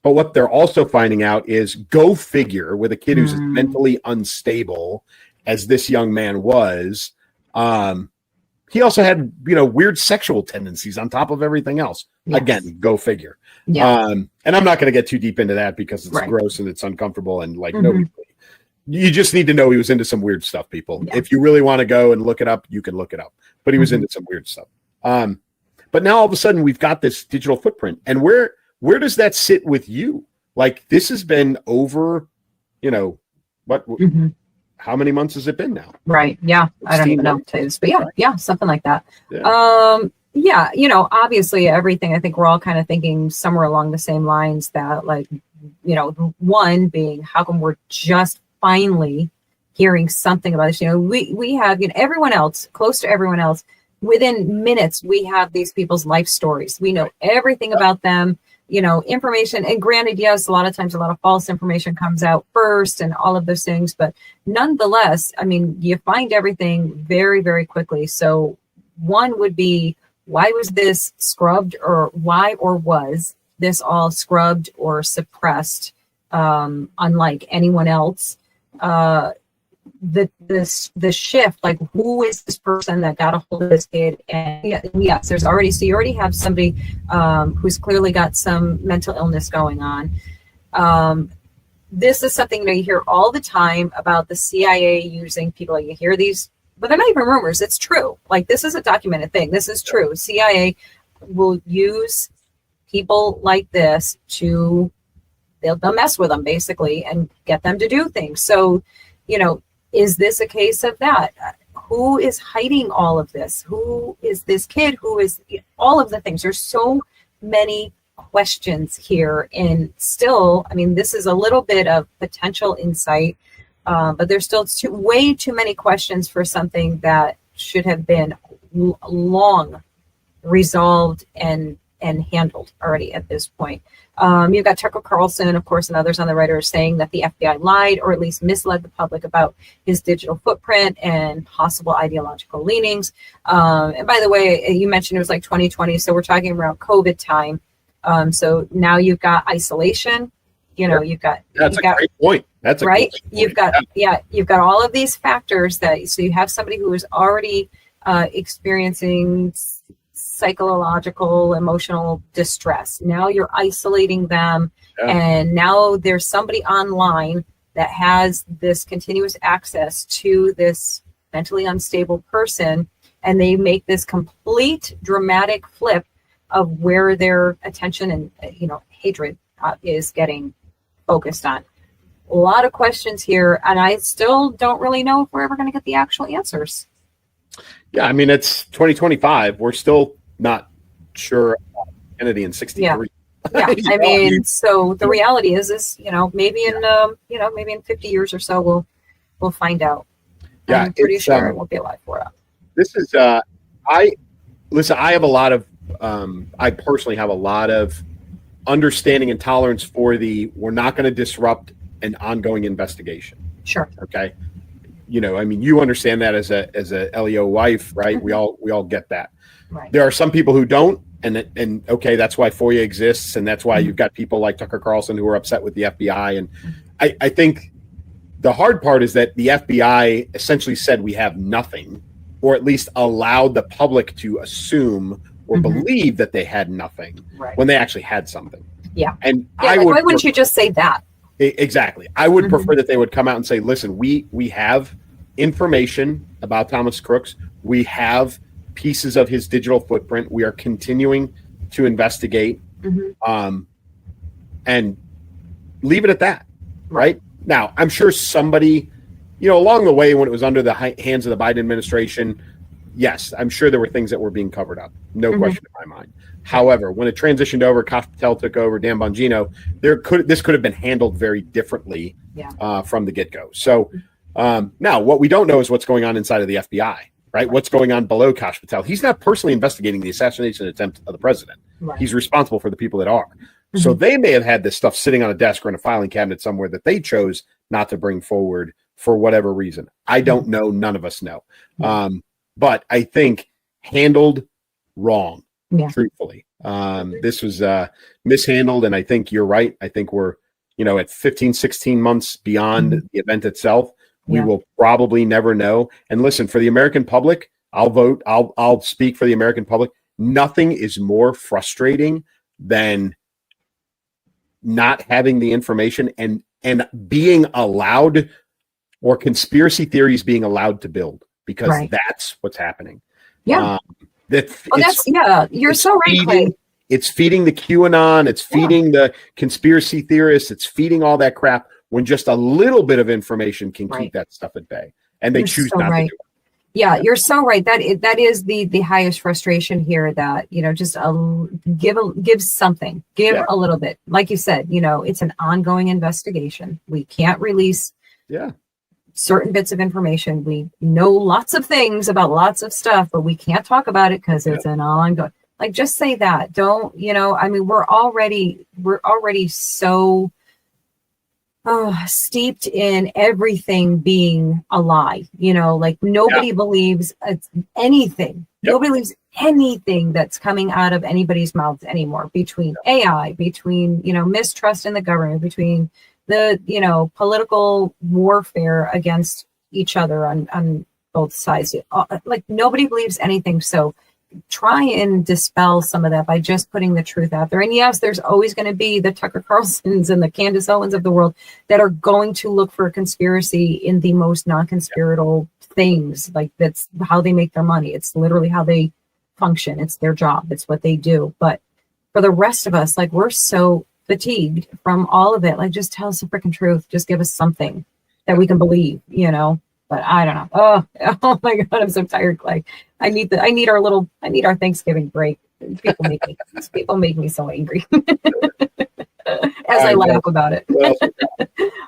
But what they're also finding out is, go figure, with a kid who's as mentally unstable as this young man was, he also had, weird sexual tendencies on top of everything else. Again, go figure. And I'm not going to get too deep into that because it's gross and it's uncomfortable and like nobody. You just need to know he was into some weird stuff, people. If you really want to go and look it up, you can look it up. but he was into some weird stuff. But now all of a sudden we've got this digital footprint, and where does that sit with you? Like, this has been over, what? How many months has it been now? Right. Yeah. I don't even know what it is, but yeah, something like that. Yeah. Obviously everything, I think we're all kind of thinking somewhere along the same lines that, like, one being, how come we're just finally hearing something about this? We have, everyone else, close to everyone else, within minutes, we have these people's life stories. We know everything about them, information. And granted, yes, a lot of times, a lot of false information comes out first and all of those things. But nonetheless, I mean, you find everything very, very quickly. So one would be, why was this scrubbed, or why or was this all scrubbed or suppressed, unlike anyone else? The shift, like, who is this person that got a hold of this kid? And yes, you already have somebody who's clearly got some mental illness going on. This is something that you hear all the time about the CIA using people. You hear these, but they're not even rumors. It's true. Like, this is a documented thing. This is true. CIA will use people like this to, they'll mess with them basically and get them to do things. So, is this a case of that? Who is hiding all of this? Who is this kid? Who is all of the things? There's so many questions here. And still, I mean, this is a little bit of potential insight, but there's still way too many questions for something that should have been long resolved and handled already at this point. You've got Tucker Carlson, of course, and others on the right are saying that the FBI lied, or at least misled the public about his digital footprint and possible ideological leanings. And by the way, you mentioned it was like 2020, so we're talking around COVID time. So now you've got isolation. That's a great point. That's right. You've got all of these factors so you have somebody who is already experiencing psychological, emotional distress. Now you're isolating them, and now there's somebody online that has this continuous access to this mentally unstable person, and they make this complete dramatic flip of where their attention and hatred is getting focused on. A lot of questions here, and I still don't really know if we're ever going to get the actual answers. Yeah, I mean, it's 2025. We're still not sure about Kennedy in 63. Yeah, I mean, so the reality is, maybe in 50 years or so, we'll find out. Yeah, I'm pretty sure I won't be alive for it. This is, I have a lot of, I personally have a lot of understanding and tolerance for we're not going to disrupt an ongoing investigation. Sure. Okay. I mean, you understand that as a LEO wife, right? Mm-hmm. We all get that. Right. There are some people who don't, and okay, that's why FOIA exists, and that's why you've got people like Tucker Carlson who are upset with the FBI. And I think the hard part is that the FBI essentially said we have nothing, or at least allowed the public to assume or believe that they had nothing when they actually had something. Yeah. And why wouldn't you just say that? Exactly. I would prefer that they would come out and say, listen, we have information about Thomas Crooks. We have pieces of his digital footprint. We are continuing to investigate, and leave it at that. Right now, I'm sure somebody, along the way when it was under the hands of the Biden administration, yes, I'm sure there were things that were being covered up. No question in my mind. However, when it transitioned over, Kash Patel took over, Dan Bongino, this could have been handled very differently from the get-go. So now what we don't know is what's going on inside of the FBI, right? What's going on below Kash Patel. He's not personally investigating the assassination attempt of the president. Right. He's responsible for the people that are. So they may have had this stuff sitting on a desk or in a filing cabinet somewhere that they chose not to bring forward for whatever reason. I don't know. None of us know. But I think handled wrong, truthfully. This was mishandled, and I think you're right. I think we're, at 15, 16 months beyond the event itself. We will probably never know. And listen, for the American public, I'll vote. I'll speak for the American public. Nothing is more frustrating than not having the information and being allowed, or conspiracy theories being allowed to build, because that's what's happening. Yeah. That you're so right, Clay. It's feeding the QAnon, it's feeding the conspiracy theorists, it's feeding all that crap when just a little bit of information can keep that stuff at bay. And they choose not to do it. Yeah, you're so right. That is the highest frustration here, that, just give something, a little bit. Like you said, it's an ongoing investigation. We can't release certain bits of information. We know lots of things about lots of stuff, but we can't talk about it because it's an ongoing. Like, just say that. Don't, I mean, we're already so steeped in everything being a lie, like nobody believes anything. Nobody believes anything that's coming out of anybody's mouth anymore, between AI, between, mistrust in the government, between the, political warfare against each other on both sides. Like, nobody believes anything. So try and dispel some of that by just putting the truth out there. And yes, there's always going to be the Tucker Carlsons and the Candace Owens of the world that are going to look for a conspiracy in the most non-conspiratorial things. Like, that's how they make their money. It's literally how they function. It's their job. It's what they do. But for the rest of us, like, we're so fatigued from all of it. Like, just tell us the freaking truth. Just give us something that we can believe, But I don't know. Oh my God, I'm so tired, Clay. I need our Thanksgiving break. People make me so angry as I laugh about it.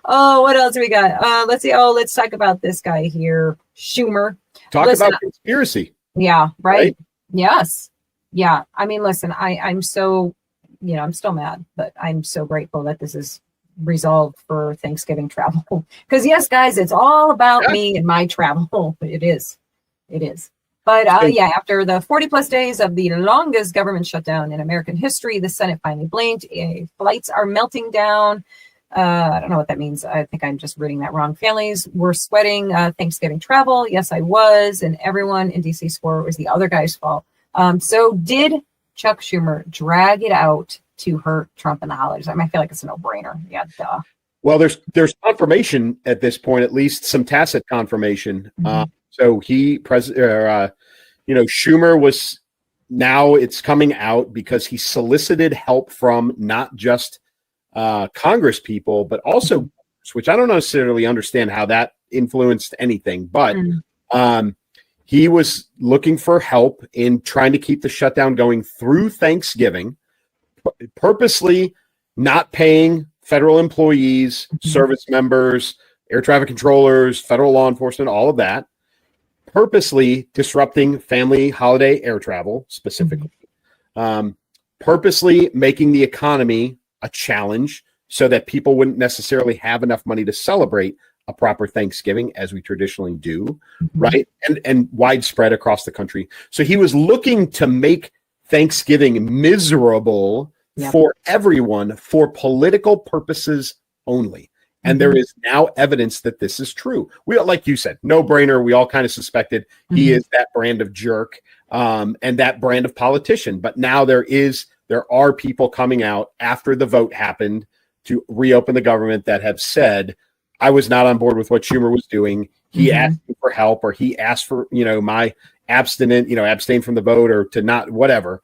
Oh, what else do we got? Let's see. Oh, let's talk about this guy here, Schumer. About conspiracy. Yeah, right? Yes. Yeah. I mean, listen, I'm so, I'm still mad, but I'm so grateful that this is resolved for Thanksgiving travel. Because yes, guys, it's all about me and my travel. It is. But after the 40 plus days of the longest government shutdown in American history, the Senate finally blinked. Flights are melting down. I don't know what that means. I think I'm just reading that wrong. Families were sweating Thanksgiving travel. Yes, I was. And everyone in DC swore it was the other guy's fault. So did Chuck Schumer drag it out to hurt Trump in the holidays? I feel like it's a no-brainer. Yeah, duh. Well, there's confirmation at this point, at least some tacit confirmation. So Schumer was, now it's coming out because he solicited help from not just Congress people, but also, which I don't necessarily understand how that influenced anything, but he was looking for help in trying to keep the shutdown going through Thanksgiving, purposely not paying federal employees, service members, air traffic controllers, federal law enforcement, all of that, purposely disrupting family holiday air travel specifically, purposely making the economy a challenge so that people wouldn't necessarily have enough money to celebrate a proper Thanksgiving as we traditionally do, right? And widespread across the country. So he was looking to make Thanksgiving miserable for everyone for political purposes only. And there is now evidence that this is true. We, like you said, no brainer. We all kind of suspected he is that brand of jerk and that brand of politician. But now there are people coming out after the vote happened to reopen the government that have said, I was not on board with what Schumer was doing. He asked me for help, or he asked for, my abstain from the vote, or to not, whatever.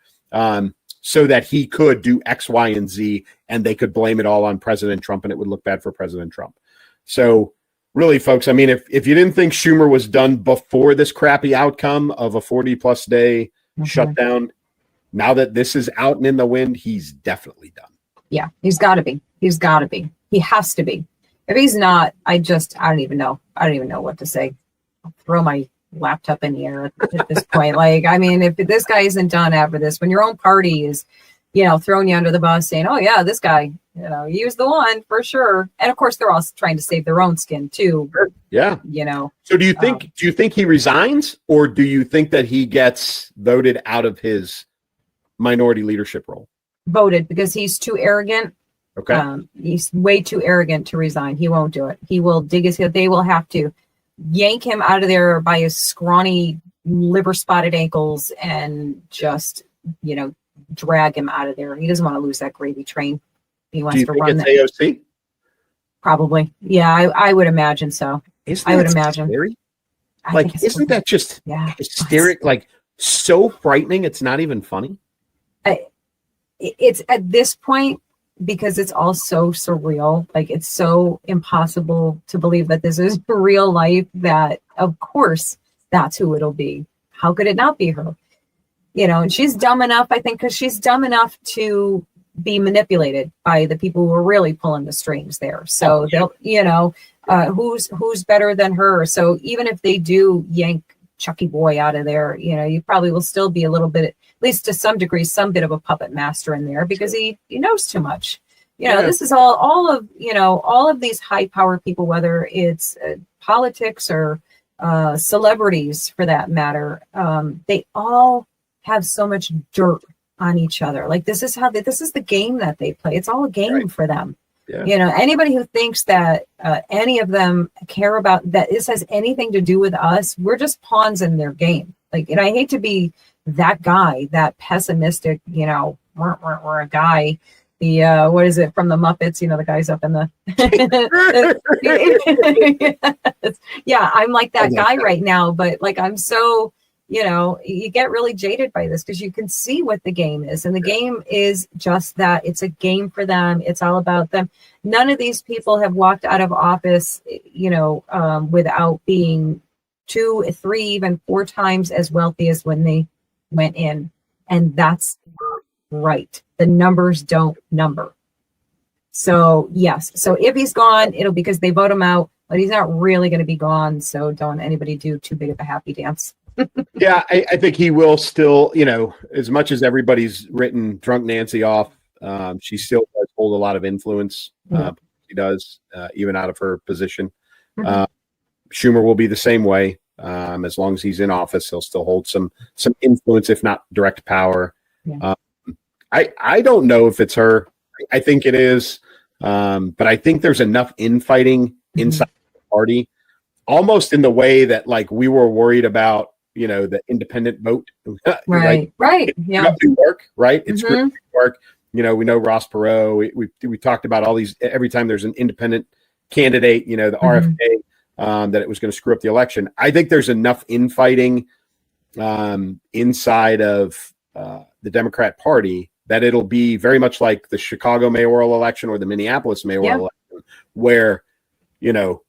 So that he could do X, Y, and Z, and they could blame it all on President Trump, and it would look bad for President Trump. So really, folks, I mean, if you didn't think Schumer was done before this crappy outcome of a 40-plus day shutdown, now that this is out and in the wind, he's definitely done. Yeah, he's got to be. He has to be. If he's not, I don't even know. I don't even know what to say. I'll throw my laptop in the air at this point. Like, I mean, if this guy isn't done after this, when your own party is, throwing you under the bus saying, oh yeah, this guy, he was the one for sure. And of course they're all trying to save their own skin too. Yeah. So do you think he resigns, or do you think that he gets voted out of his minority leadership role? Voted, because he's too arrogant. Okay. He's way too arrogant to resign. He won't do it. He will dig his heel. They will have to yank him out of there by his scrawny, liver spotted ankles and just, drag him out of there. He doesn't want to lose that gravy train. He wants to run that. AOC? Probably. Yeah, I would imagine so. I would imagine. Scary? Like, isn't that just hysteric? Like, so frightening it's not even funny. It's at this point, because it's all so surreal, like it's so impossible to believe that this is real life, that of course that's who it'll be. How could it not be her? You know, and she's dumb enough, I think, because she's dumb enough to be manipulated by the people who are really pulling the strings there. So they'll, you know, who's better than her? So even if they do yank Chucky Boy out of there, you know, you probably will still be a little bit, at least to some degree, some bit of a puppet master in there, because he knows too much. You know, this is all of these high power people, whether it's politics or celebrities for that matter, they all have so much dirt on each other. Like this is the game that they play. It's all a game for them. Yeah. You know, anybody who thinks that any of them care about that this has anything to do with us, we're just pawns in their game. Like, and I hate to be that guy, that pessimistic, you know, we're a guy. The what is it from the Muppets? You know, the guys up in the yeah, I'm like that guy right now, but like I'm so, you know, you get really jaded by this because you can see what the game is, and the game is just that. It's a game for them. It's all about them. None of these people have walked out of office, you know, without being 2, 3, even 4 times as wealthy as when they went in, and that's right. The numbers don't number. So yes. So if he's gone, it'll be because they vote him out, but he's not really going to be gone. So don't anybody do too big of a happy dance. Yeah, I think he will still, you know, as much as everybody's written Drunk Nancy off, she still does hold a lot of influence. She does, even out of her position. Schumer will be the same way. As long as he's in office, he'll still hold some influence, if not direct power. Yeah. I don't know if it's her. I think it is. But I think there's enough infighting inside the party, almost in the way that like we were worried about, you know, the independent vote. Right. Yeah. New York, right? It's New York. You know, we know Ross Perot. We talked about all these every time there's an independent candidate, you know, the RFK, that it was going to screw up the election. I think there's enough infighting inside of the Democrat Party that it'll be very much like the Chicago mayoral election or the Minneapolis mayoral election, where, you know,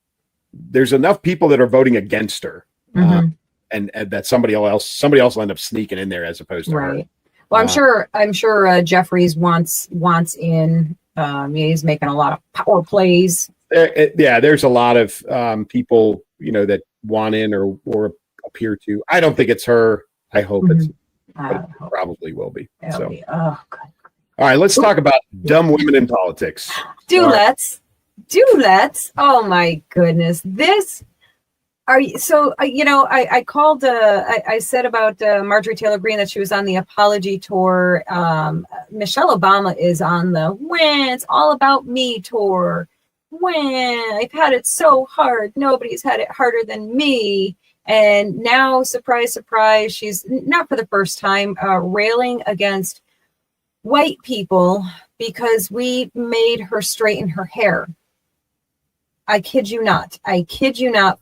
there's enough people that are voting against her, and that somebody else will end up sneaking in there as opposed to her. Well, I'm sure Jeffries wants in. He's making a lot of power plays. There's a lot of people, you know, that want in or appear to. I don't think it's her. I hope it's. But it probably will be. So. All right, let's talk about dumb women in politics. Let's. Oh my goodness, this. You know, I called. I said about Marjorie Taylor Greene that she was on the apology tour. Michelle Obama is on the "When It's All About Me" tour. When I've had it so hard, nobody's had it harder than me. And now, surprise, surprise, she's not for the first time railing against white people because we made her straighten her hair. I kid you not,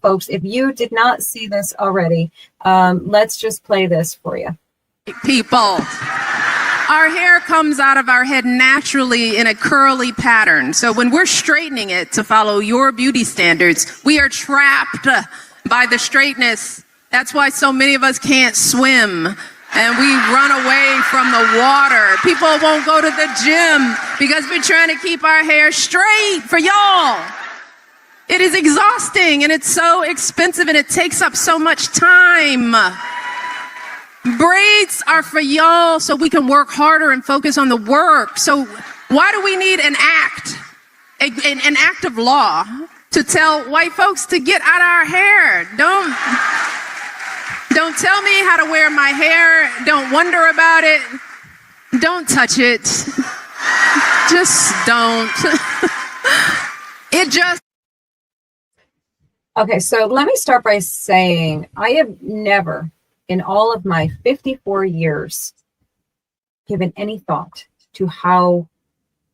folks. If you did not see this already, let's just play this for you. People, our hair comes out of our head naturally in a curly pattern. So when we're straightening it to follow your beauty standards, we are trapped by the straightness. That's why so many of us can't swim and we run away from the water. People won't go to the gym because we're trying to keep our hair straight for y'all. It is exhausting and it's so expensive and it takes up so much time. Braids are for y'all so we can work harder and focus on the work. So why do we need an act, an act of law to tell white folks to get out our hair? Don't tell me how to wear my hair. Don't wonder about it. Don't touch it. Just don't. It just. Okay, so let me start by saying I have never, in all of my 54 years, given any thought to how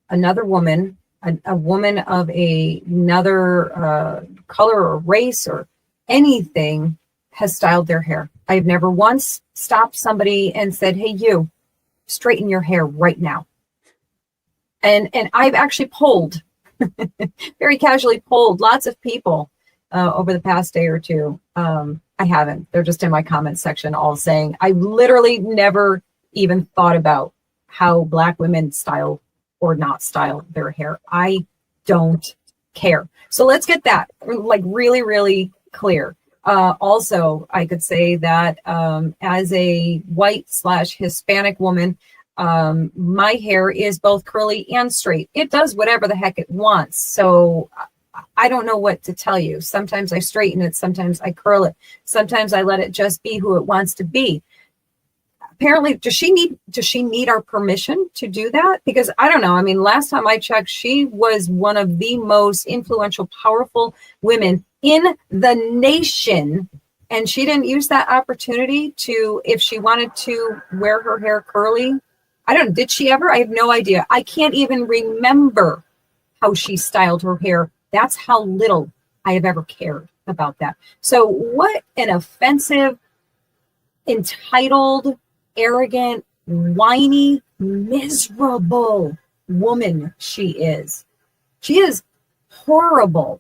another woman, a woman of another color or race or anything, has styled their hair. I've never once stopped somebody and said, hey, you, straighten your hair right now. And I've actually polled, very casually polled lots of people over the past day or two. I haven't. They're just in my comment section all saying, I literally never even thought about how Black women style or not style their hair. I don't care. So let's get that like really, really clear. Also, I could say that as a white/Hispanic woman, my hair is both curly and straight. It does whatever the heck it wants. So I don't know what to tell you. Sometimes I straighten it. Sometimes I curl it. Sometimes I let it just be who it wants to be. Apparently, does she need our permission to do that? Because I don't know. I mean, last time I checked, she was one of the most influential, powerful women in the nation. And she didn't use that opportunity to, if she wanted to wear her hair curly. I don't know. Did she ever? I have no idea. I can't even remember how she styled her hair. That's how little I have ever cared about that. So what an offensive, entitled, arrogant, whiny, miserable woman she is. She is horrible.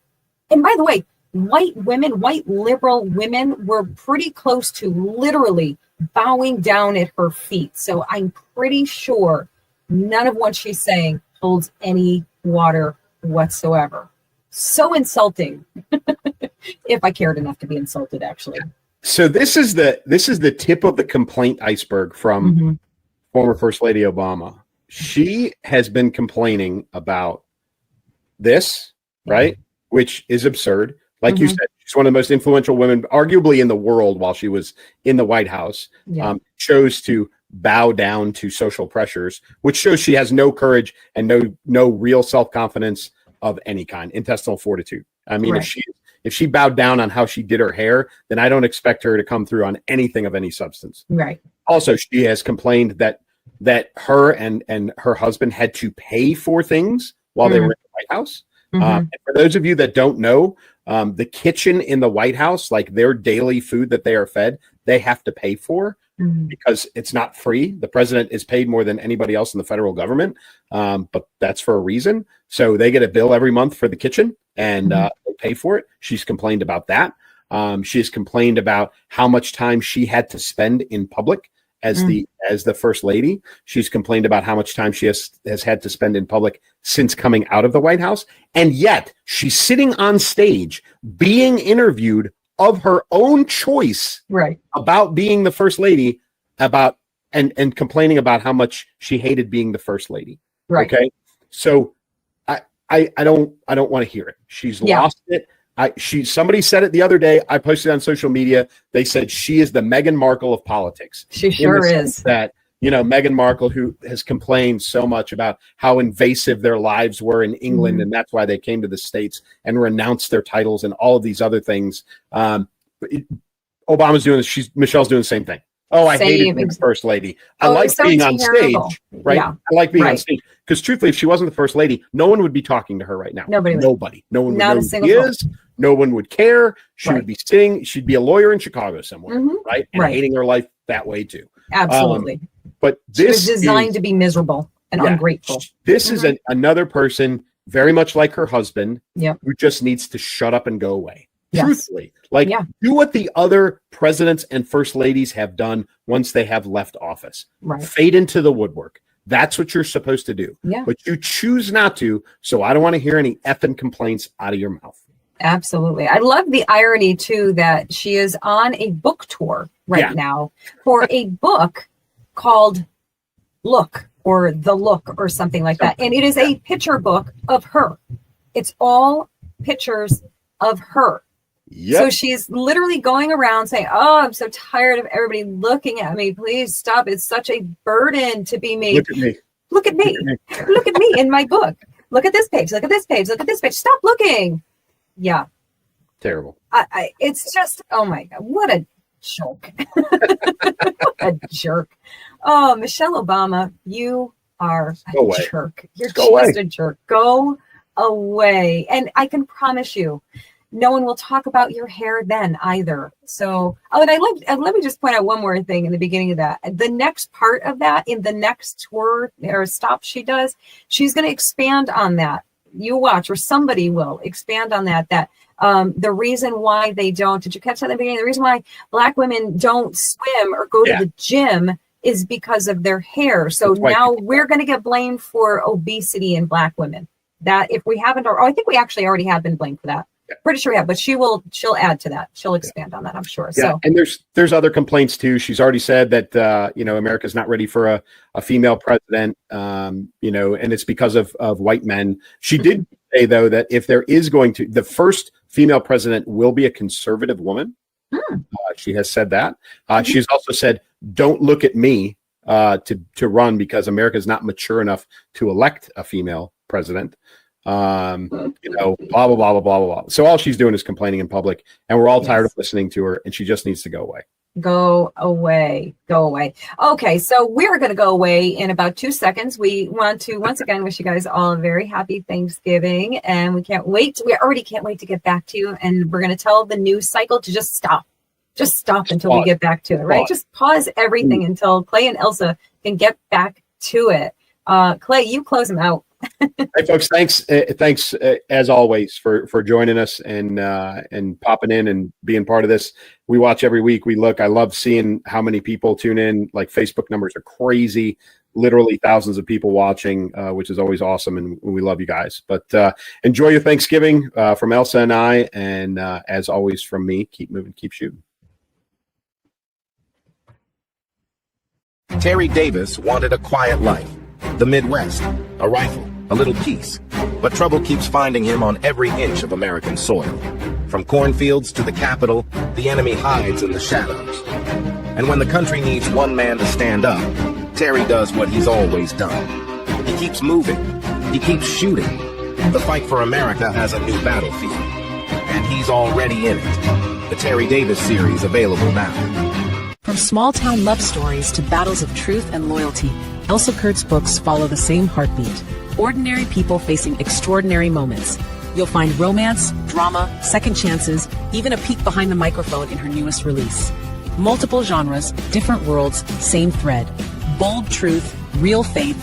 And by the way, white women, white liberal women were pretty close to literally bowing down at her feet. So I'm pretty sure none of what she's saying holds any water whatsoever. So insulting. If I cared enough to be insulted, actually. So this is the tip of the complaint iceberg from former First Lady Obama. She has been complaining about this, right? Which is absurd. Like you said, she's one of the most influential women, arguably in the world, while she was in the White House. Chose to bow down to social pressures, which shows she has no courage and no real self-confidence of any kind, intestinal fortitude. I mean, if she bowed down on how she did her hair, then I don't expect her to come through on anything of any substance. Right. Also, she has complained that her and her husband had to pay for things while they were in the White House. And for those of you that don't know, the kitchen in the White House, like their daily food that they are fed, they have to pay for because it's not free. The president is paid more than anybody else in the federal government, but that's for a reason. So they get a bill every month for the kitchen and they pay for it. She's complained about that. She has complained about how much time she had to spend in public as the first lady. She's complained about how much time she has had to spend in public since coming out of the White House. And yet she's sitting on stage being interviewed of her own choice about being the first lady, about and complaining about how much she hated being the first lady. Right. Okay. So I don't want to hear it. She's lost it. Somebody said it the other day. I posted on social media. They said she is the Meghan Markle of politics. She sure is. That, Meghan Markle, who has complained so much about how invasive their lives were in England, and that's why they came to the States and renounced their titles and all of these other things. Obama's doing this. Michelle's doing the same thing. Oh, I hated being the first lady. I like being on stage, right? Yeah. I like being on stage because, truthfully, if she wasn't the first lady, no one would be talking to her right now. Nobody. No one would know who she is. No one would care. She would be sitting. She'd be a lawyer in Chicago somewhere, right? And hating her life that way too. Absolutely. But this she was designed to be miserable and ungrateful. This is another person, very much like her husband, who just needs to shut up and go away. Truthfully, do what the other presidents and first ladies have done once they have left office. Fade into the woodwork. That's what you're supposed to do. But you choose not to. So I don't want to hear any effing complaints out of your mouth. Absolutely. I love the irony too that she is on a book tour now for a book called Look or The Look or something like that. And it is a picture book of her. It's all pictures of her. So she's literally going around saying, oh, I'm so tired of everybody looking at me. Please stop. It's such a burden to be me. Look at me. Look at me. Look at me in my book. Look at this page. Look at this page. Look at this page. Stop looking. Yeah. Terrible. It's just, oh my God, what a jerk. What a jerk. Oh, Michelle Obama, you are a jerk. You're just a jerk. Go away. And I can promise you, no one will talk about your hair then either. So, and let me just point out one more thing in the beginning of that. The next part of that, in the next tour or stop she does, she's going to expand on that. You watch, or somebody will expand on that. The reason why they don't, did you catch that in the beginning? The reason why Black women don't swim or go to the gym is because of their hair. So now we're going to get blamed for obesity in Black women. That if we haven't, or I think we actually already have been blamed for that. Pretty sure we have, but she'll add to that. She'll expand on that, I'm sure. Yeah, so, and there's other complaints too. She's already said that America's not ready for a female president. And it's because of white men. She did say though that if there is the first female president will be a conservative woman. She has said that. She's also said, "Don't look at me to run because America is not mature enough to elect a female president." Blah blah blah blah blah blah blah. So all she's doing is complaining in public, and we're all tired of listening to her, and she just needs to go away. Go away. Okay, so we're going to go away in about 2 seconds. We want to once again wish you guys all a very happy Thanksgiving, and we already can't wait to get back to you. And we're going to tell the news cycle to just stop until we get back to it. Right? Just pause everything until Clay and Elsa can get back to it. Clay, you close them out. Hey folks, thanks as always for joining us and popping in and being part of this. We watch every week. We look. I love seeing how many people tune in. Like Facebook numbers are crazy, literally thousands of people watching, which is always awesome, and we love you guys. But enjoy your Thanksgiving from Elsa and I, and as always from me, keep moving, keep shooting. Terry Davis wanted a quiet life, the Midwest, a rifle, a little peace. But trouble keeps finding him on every inch of American soil. From cornfields to the Capitol, the enemy hides in the shadows. And when the country needs one man to stand up, Terry does what he's always done. He keeps moving. He keeps shooting. The fight for America has a new battlefield. And he's already in it. The Terry Davis series available now. From small-town love stories to battles of truth and loyalty, Elsa Kurt's books follow the same heartbeat. Ordinary people facing extraordinary moments. You'll find romance, drama, second chances, even a peek behind the microphone in her newest release. Multiple genres, different worlds, same thread. Bold truth, real faith,